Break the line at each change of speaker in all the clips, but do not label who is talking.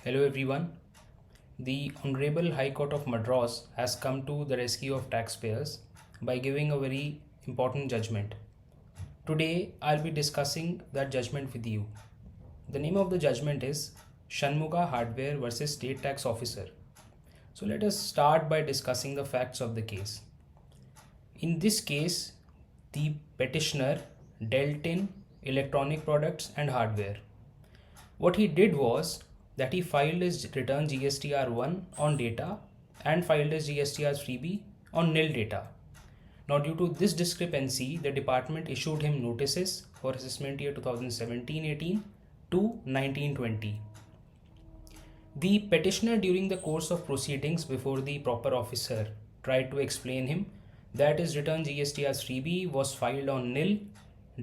Hello everyone. The Honorable High Court of Madras has come to the rescue of taxpayers by giving a very important judgment. Today I'll be discussing that judgment with you. The name of the judgment is Shanmuga Hardware versus State Tax Officer. So let us start by discussing the facts of the case. In this case, the petitioner dealt in electronic products and hardware. What he did was that he filed his return GSTR-1 on data and filed his GSTR-3B on nil data. Now, due to this discrepancy, the department issued him notices for assessment year 2017-18 to 19-20. The petitioner, during the course of proceedings before the proper officer, tried to explain him that his return GSTR-3B was filed on nil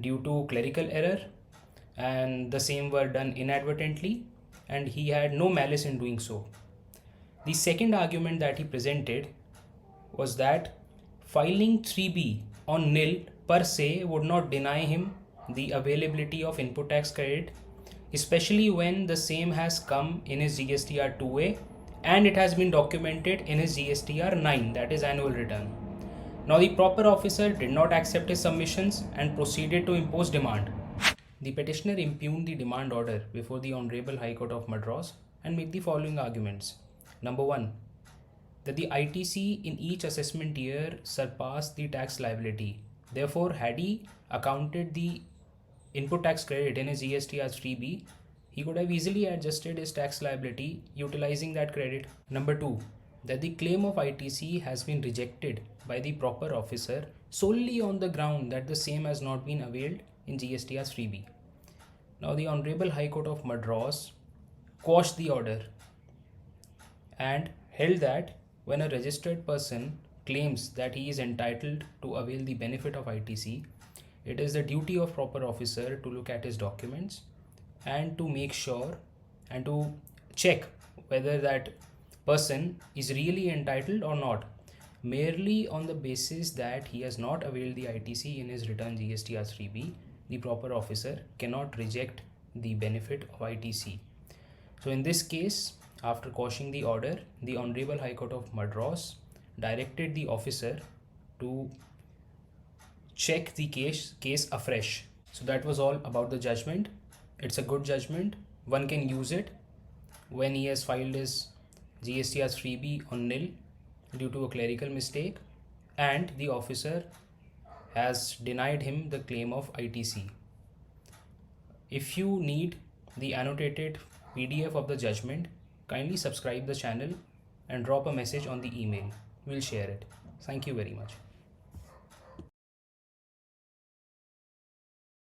due to clerical error and the same were done inadvertently and he had no malice in doing so. The second argument that he presented was that filing 3B on nil per se would not deny him the availability of input tax credit, especially when the same has come in his GSTR-2A and it has been documented in his GSTR-9, that is annual return. Now the proper officer did not accept his submissions and proceeded to impose demand. The petitioner impugned the demand order before the Honorable High Court of Madras and made the following arguments. Number 1, that the ITC in each assessment year surpassed the tax liability. Therefore, had he accounted the input tax credit in his GSTR-3B, he could have easily adjusted his tax liability utilizing that credit. Number 2, that the claim of ITC has been rejected by the proper officer solely on the ground that the same has not been availed in GSTR-3B. Now the Honorable High Court of Madras quashed the order and held that when a registered person claims that he is entitled to avail the benefit of ITC, it is the duty of proper officer to look at his documents and to make sure and to check whether that person is really entitled or not. Merely on the basis that he has not availed the ITC in his return GSTR-3B, the proper officer cannot reject the benefit of ITC. So in this case, after quashing the order, the Honorable High Court of Madras directed the officer to check the case afresh. So that was all about the judgment. It's a good judgment. One can use it when he has filed his GSTR-3B on nil due to a clerical mistake and the officer has denied him the claim of ITC. If you need the annotated PDF of the judgment, kindly subscribe the channel and drop a message on the email. We'll share it. Thank you very much.